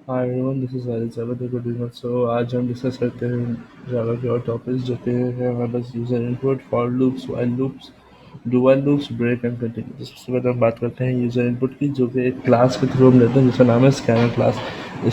Hi everyone, this is Waris Ahmed गुड। So आज हम डिस्कस करते हैं जावा के और टॉपिक्स जो कि है हमारे पास user input, for loops, while loops, do while loops, break and continue. सबसे पहले हम बात करते हैं यूजर इनपुट की, जो कि एक क्लास के थ्रू हम लेते हैं जिसका नाम है स्कैनर क्लास।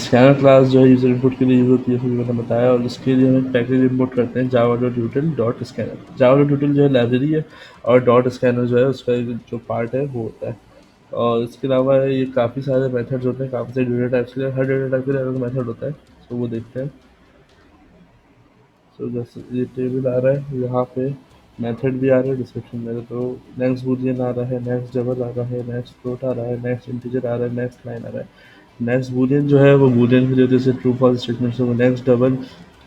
स्कैनर क्लास जो है यूजर इनपुट के लिए यूज होती है, जैसे मैंने बताया, और इसके लिए हम एक पैकेज इम्पोर्ट करते हैं Java dot यूटिल dot scanner. Java dot यूटिल जो है लाइब्रेरी है, और डॉट स्कैनर जो है उसका जो पार्ट है वो होता है। और इसके अलावा ये काफ़ी सारे मेथड्स होते हैं, काफ़ी सारे डेटा टाइप्स के लिए, हर डेटा टाइप के लिए अलग मेथड होता है। तो वो देखते हैं। सो जैसे ये टेबल आ रहा है, यहाँ पे मेथड भी आ रहा है डिस्क्रिप्शन में। तो नेक्स्ट बूलियन आ रहा है, नेक्स्ट डबल आ रहा है, नेक्स्ट फ्लोट आ रहा है, नेक्स्ट इंटीजर आ रहा है, नेक्स्ट लाइन आ रहा है। नेक्स्ट बूलियन जो है वो बूलियन के लिए जैसे ट्रू फॉल्स स्टेटमेंट से, नेक्स्ट डबल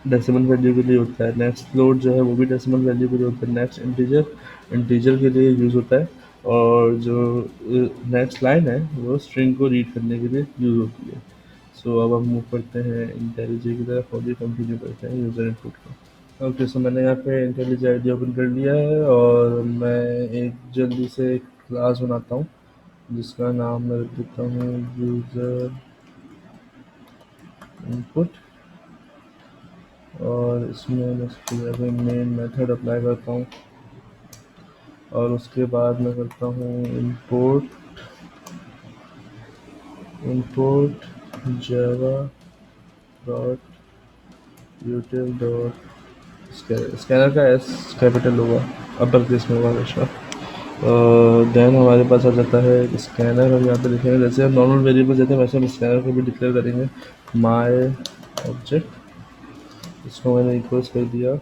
डेसिमल वैल्यू के लिए होता है, नेक्स्ट फ्लोट जो है वो भी डेसिमल वैल्यू के लिए होता है, नेक्स्ट इंटीजर इंटीजर के लिए यूज़ होता है, और जो नेक्स्ट लाइन है वो स्ट्रिंग को रीड करने के लिए यूज़ होती है। सो अब हम मूव करते हैं इंटेलिजे की तरफ और ये कंटिन्यू करते हैं यूज़र इनपुट को। ओके, सो मैंने यहाँ पे इंटेलिजे आईडी ओपन कर लिया है, और मैं एक जल्दी से एक क्लास बनाता हूँ जिसका नाम मैं रख देता हूँ यूज़र इनपुट। और इसमें मैं इसकी जगह मेन मेथड अप्लाई करता हूँ, और उसके बाद मैं करता हूँ import import Java dot यूटिल dot scanner का एस कैपिटल होगा, अपर केस में होगा हमेशा। देन हमारे पास आ जाता है स्कैनर। हम यहाँ पे लिखेंगे, जैसे हम नॉर्मल वेरिएबल देते हैं वैसे हम स्कैनर को भी डिक्लेयर करेंगे। माय ऑब्जेक्ट, इसको मैंने इक्वल्स कर दिया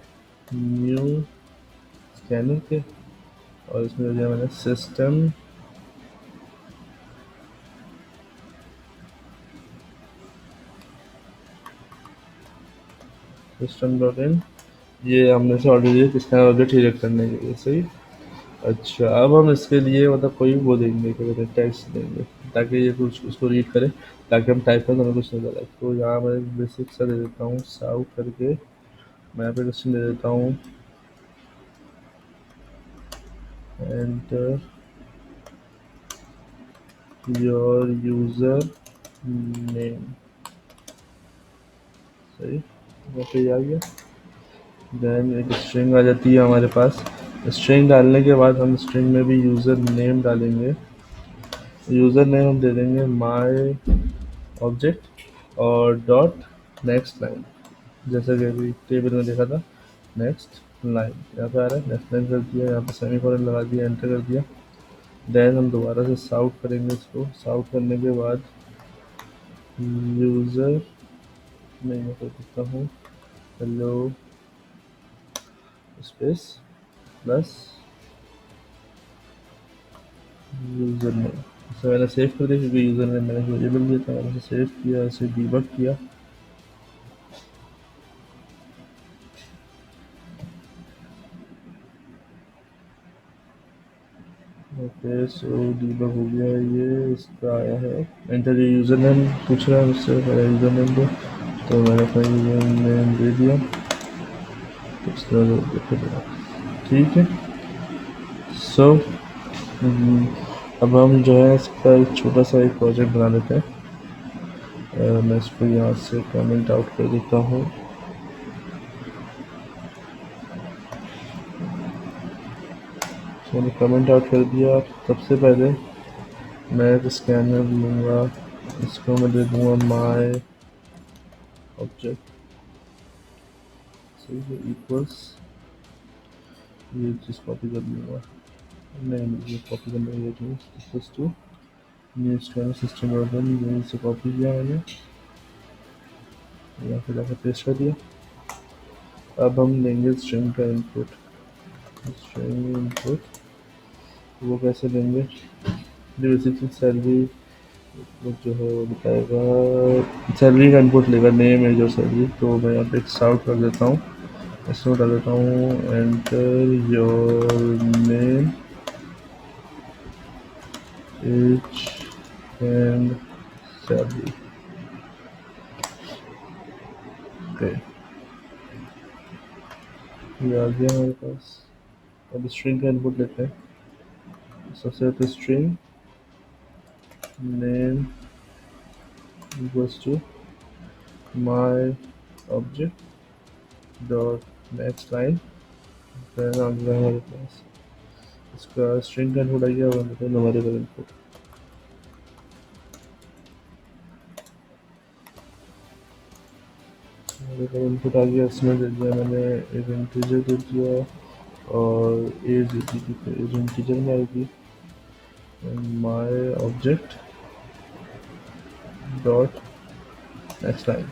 न्यू स्कैनर के, और इसमें दे दिया मैंने सिस्टम सिस्टम डॉट इन। ये हमने से ऑलरेडी स्कैनर ऑब्जेक्ट रिजेक्ट करने के लिए, सही। अच्छा, अब हम इसके लिए मतलब कोई वो देंगे, क्या कहते हैं, टेक्स्ट देंगे, ताकि ये कुछ उसको रीड करे, ताकि हम टाइप करें तो हमें कुछ नहीं लगे। तो यहाँ मैं बेसिक सा दे देता हूँ साउथ करके। मैं यहाँ पे क्वेश्चन दे देता हूँ एंटर योर यूज़र नेम, सही। यहाँ पे आ गया। देन एक स्ट्रिंग आ जाती है हमारे पास। स्ट्रिंग डालने के बाद हम स्ट्रिंग में भी यूज़र नेम डालेंगे। यूज़र नेम हम दे देंगे माय ऑब्जेक्ट और डॉट नेक्स्ट लाइन, जैसा कि अभी टेबल में देखा था। नेक्स्ट लाइन यहाँ पे आ रहा है, नेक्स्ट लाइन कर दिया, यहाँ पे सेमीकोलन लगा दिया, एंटर कर दिया। देन हम दोबारा से साउट करेंगे, इसको साउट करने के बाद यूज़र में मैं कर देता हूँ hello space plus user name. इसे मैंने सेव कर दिया क्योंकि यूज़र नेम मैंने वेरिएबल दिया था, मैंने इसे सेव किया, इसे डीबग किया। ओके, सो डीबग हो गया है, ये इसका आया है एंटर यूज़र नेम पूछ रहा है मुझसे, मेरा यूज़र नेम दो, तो मैंने अपना यूज़र नेम दे दिया। तो इस तरह से ठीक है। सो अब हम जो है इसका एक छोटा सा एक प्रोजेक्ट बना लेते हैं। मैं इसको यहाँ से कमेंट आउट कर देता हूँ। मैंने कमेंट आउट कर दिया। सबसे पहले मैं एक स्कैनर लूँगा, इसको मैं दे दूँगा माय ऑब्जेक्ट, सही है, इक्वल्स, ये चीज़ कॉपी कर लूँगा, नहीं मुझे कॉपी करने की जरूरत नहीं, equals to new scanner system version, यहीं से कॉपी किया मैंने, यहाँ पे जाकर पेस्ट कर दिया। अब हम लेंगे स्ट्रिंग का इनपुट। स्ट्रिंग इनपुट वो कैसे लेंगे, बेसिक सैलरी जो है वो बताएगा, सैलरी का इनपुट लेगा, नेम एज और सैलरी। तो मैं यहाँ पे एक आउट कर देता हूँ, इसमें डाल देता हूँ enter your name age and salary. Okay, ये आ गया हमारे पास। अब स्ट्रिंग का इनपुट लेते हैं। सबसे पहले string name equals to my object dot next line, then आ गया हमारे पास इसका स्ट्रिंग का इनपुट आ गया, और न्यूमेरिकल इनपुट। न्यूमेरिकल इनपुट आ गया, इसमें दे दिया मैंने एक इंटीजर दे दिया, और एज दे दी, क्योंकि एज इंटीजर में आएगी। My object dot next line,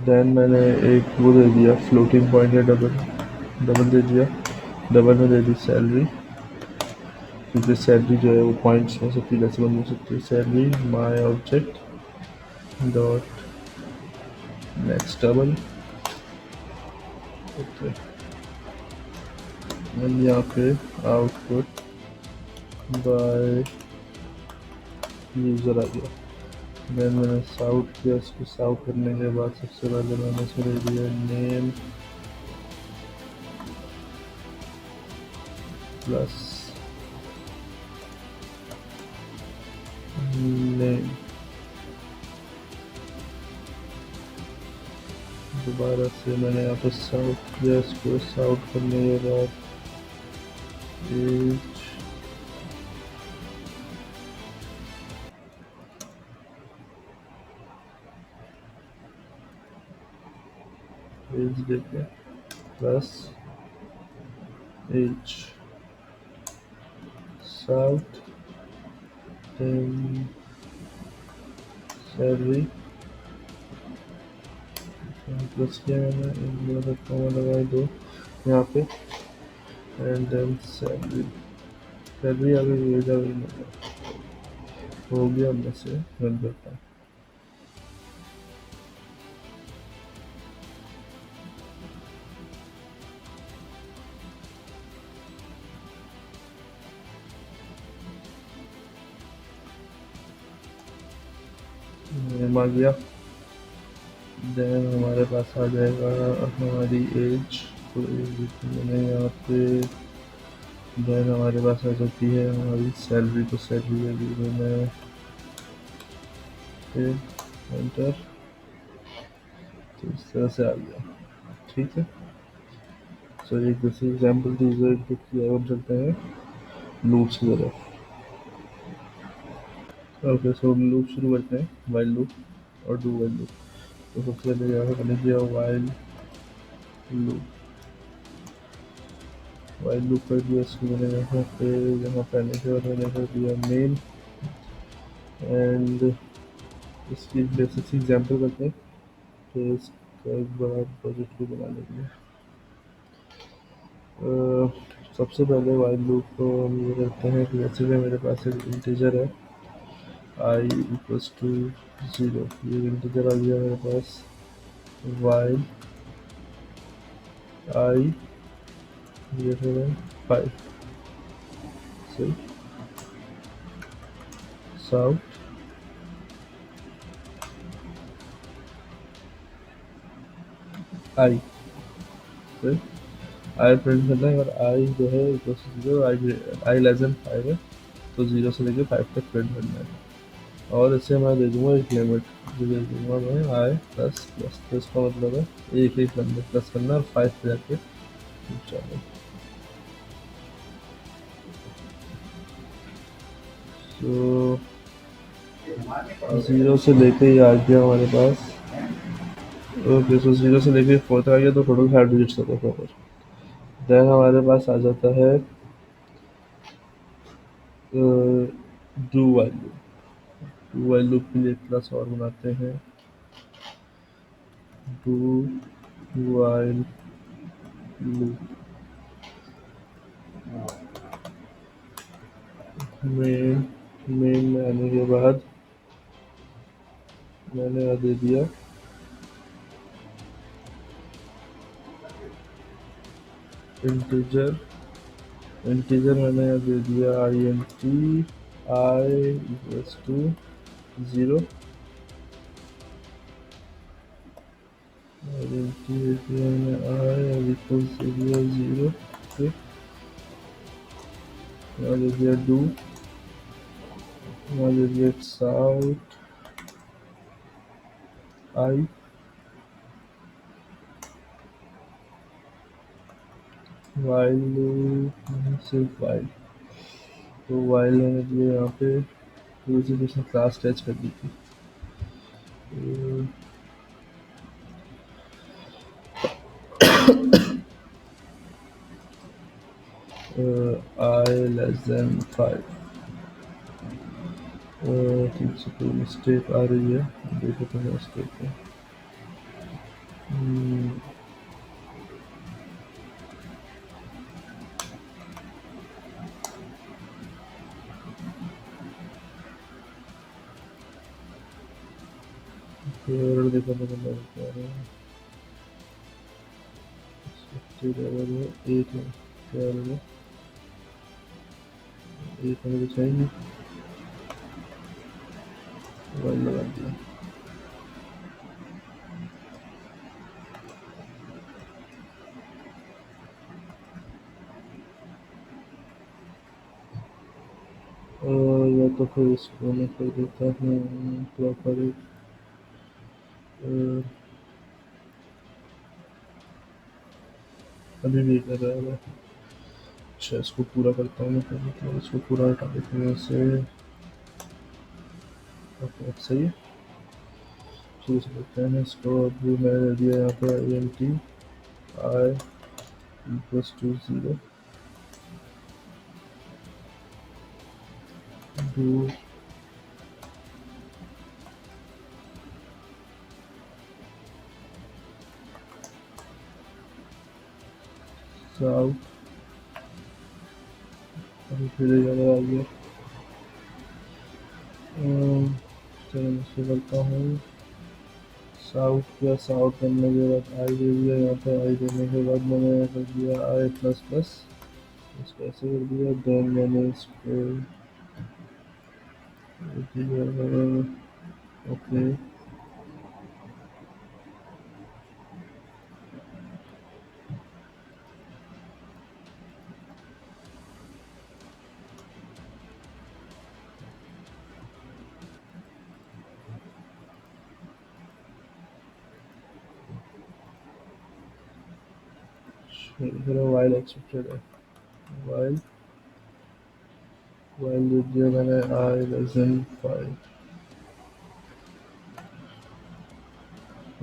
then मैंने एक वो दे दिया फ्लोटिंग पॉइंट, या डबल डबल दे दिया। डबल में दे दी सैलरी, क्योंकि सैलरी जो है वो पॉइंट्स हो सकती है, डेसिमल हो सकती है। Salary my object dot next double, okay. यहाँ पे आउटपुट बाय यूज़र आ गया। देन मैंने साउट किया, इसको साउट करने के बाद सबसे पहले मैंने इसको दे दिया नेम प्लस नेम। दोबारा से मैंने यहाँ पे साउट किया, इसको साउट करने के बाद एज एज देके plus age sout, then salary plus किया मैंने, कॉमा लगाए दो यहाँ पे, एंड देन सैलरी। सैलरी आ गई, एज आ गई, हो गया। मैं से रन करता हूँ। नेम आ गया, देन हमारे पास आ जाएगा हमारी एज, तो एज मैंने यहाँ पे, देन हमारे पास आ जाती है हमारी सैलरी, तो सैलरी अभी मैंने फिर एंटर, तो इस तरह से आ गया। ठीक है, सो एक दूसरी एग्जाम्पल थी जो इनपुट की। अब हम चलते हैं लूप्स की तरफ। ओके, सो हम लूप शुरू करते हैं, वाइल लूप और डू वाइल लूप। तो सबसे पहले यहाँ पे मैंने किया वाइल लूप, वाइल लूप कर दिया। इसको मैंने यहाँ पे आने के बाद मैंने कर दिया मेन, एंड इसकी बेसिक सी एग्जाम्पल करते हैं, तो इसका एक बड़ा प्रोजेक्ट को बनाने के लिए सबसे पहले वाइल लूप को हम ये करते हैं कि जैसे कि मेरे पास एक इंटीजर है आई इक्वल्स टू 0, ये इंटीजर आ गया मेरे पास। वाइल आई ग्रेटर देन 5, सही। साउट आई, सही। आई प्रिंट करना है, और आई जो है equals to 0, I less than 5 है, तो 0 से लेकर 5 तक प्रिंट करना है। और इसे मैं दे दूंगा एक लिमिट, जो दे दूंगा मैं आई प्लस प्लस, तो इसका मतलब है एक एक नंबर प्लस करना और 5 पे जाके चलो। तो 0 से लेके ये आ गया हमारे पास। ओके, सो 0 से लेके 4 तक आ गया, तो टोटल 5 डिजिट्स होता है पर। देन हमारे पास आ जाता है do while loop. Do while loop के लिए एक क्लास और बनाते हैं, डू वाइल लूप में मेन में आने के बाद मैंने दे दिया इंटीजर, इंटीजर मैंने दे दिया int आई इक्वल्स टू 0, मैंने आई इक्वल्स टू 0, फिर दे दिया डू यहाँ दे दिया साउथ आई वाइल, सिर्फ वाइल। तो वाइल मैंने दिया यहाँ पे दूसरी किसी क्लास अटैच कर दी थी। आई लेस देन 5। ठीक से कोई मिस्टेक आ रही है, देखो तो मिस्टेक है। फिर देखो तो क्या है, 8 है, क्या है 8 होने तो चाहिए, वन लगा दिया। या तो फिर इसको मैं कर देता हूँ प्रॉपर अभी भी कर रहा है। अच्छा, इसको पूरा करता हूँ मैं पहले, तो इसको पूरा हटा देते हैं से। ओके, सही है। शुरू से करते हैं इसको। अभी मैंने दिया यहाँ पे I N T I equals to 0 do south. अभी फिर ज़्यादा आ गया। चलो मैं इसको करता हूँ साउथ का। साउथ करने के बाद आई दे दिया यहाँ पे। आई देने के बाद मैंने कर दिया आई प्लस प्लस, इसको ऐसे कर दिया। देन मैंने इसको दिया ओके। फिर वाइल एक्सेप्टेड है। वाइल वाइल दे दिया मैंने आई लेस देन 5।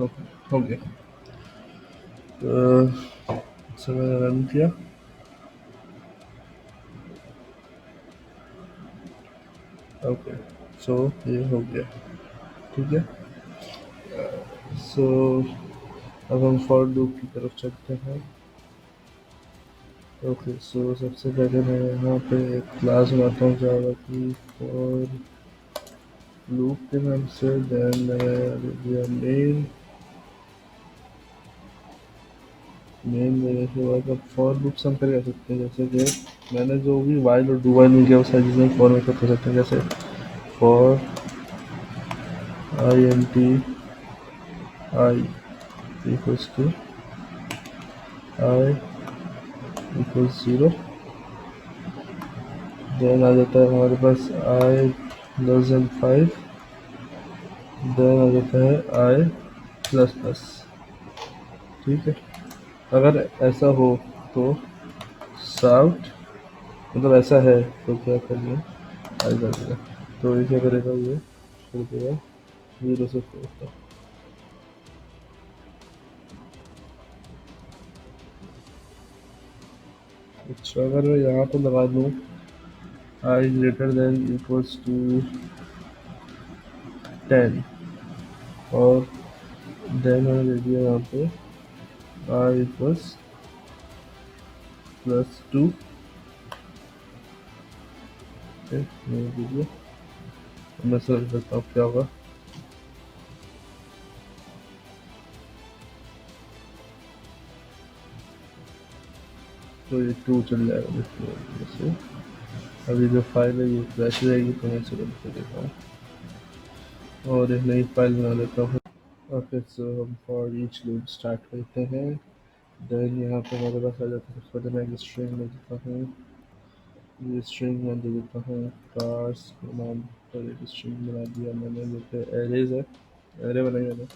ओके, हो गया। तो मैंने रन किया। ओके, सो ये हो गया। ठीक है। सो अब हम फॉर लूप की तरफ चलते हैं। ओके, सो सबसे पहले मैं यहाँ पे एक क्लास बनाता हूँ जावा की फॉर लूप के नाम से। देन मैंने दिया मेन देने के बाद अब फॉर लूप्स हम कर सकते हैं, जैसे कि मैंने जो भी वाइल और डू वाइल मिल गया वो सारी चीज़ें फॉर में कर सकते हैं। जैसे for I N T I equals to I equals 0। Then आ जाता है हमारे पास आई लेस देन 5। देन आ जाता है आई प्लस प्लस। ठीक है। अगर ऐसा हो तो साउट, मतलब ऐसा है तो क्या करिए, आई कर देगा। तो ये क्या करेगा, ये कर देगा 0 से 4 तक। अच्छा, अगर मैं यहाँ पे लगा दूँ आई ग्रेटर देन इक्वल्स टू 10 और देन मैंने दे दिया यहाँ पे आई इक्वल्स प्लस 2। मैंने दे दिया। मैं सर्च करता हूँ क्या होगा। तो ये 2 चल जाएगा देखिए जैसे। अभी जो फाइल है ये क्रैश रहेगी, तो मैं इसे बंद कर देता हूँ और एक नई फाइल बना लेता हूँ। और फिर से हम फॉर ईच लूप स्टार्ट करते हैं। देन यहाँ पे हमारे पास आ जाता है, सबसे पहले मैं एक स्ट्रिंग ले लेता हूँ ये स्ट्रिंग में दे देता हूँ कार्स के नाम पर एक स्ट्रिंग बना दिया मैंने जो कि एरेज है, एरे बनाई मैंने।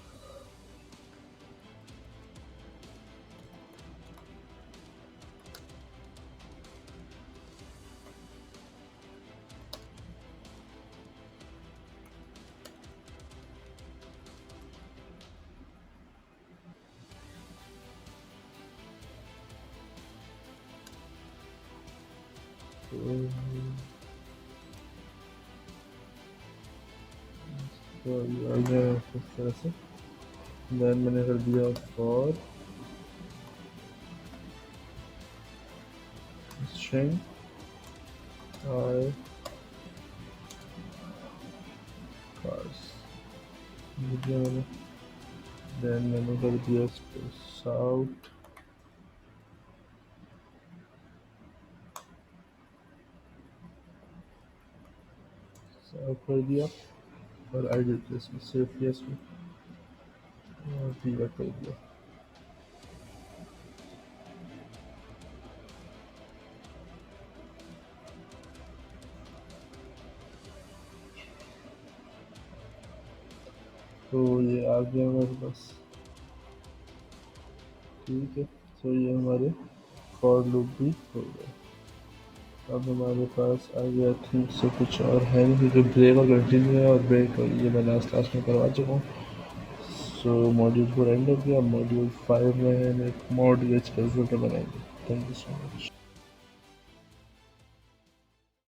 तो ये आ गया इस तरह से। देन मैंने कर दिया फॉर स्ट्रिंग आई कार्स दिया मैंने। देन मैंने कर दिया स्पेस आउट, सेव कर दिया और आई डिड दिस सेव किया इसमें और डिलीट कर दिया। तो ये आ गया हमारे पास, ठीक है। तो ये हमारे फॉर लूप भी हो गया। अब हमारे पास आ गया थिंक से कुछ और है नहीं क्योंकि ब्रेक और कंटिन्यू है और ब्रेक और ये मैं लास्ट क्लास में करवा चुका हूँ। सो मॉड्यूल 4 एंड हो गया। मॉड्यूल 5 में हम एक मॉड कैलकुलेटर बनाएंगे। Thank you so much.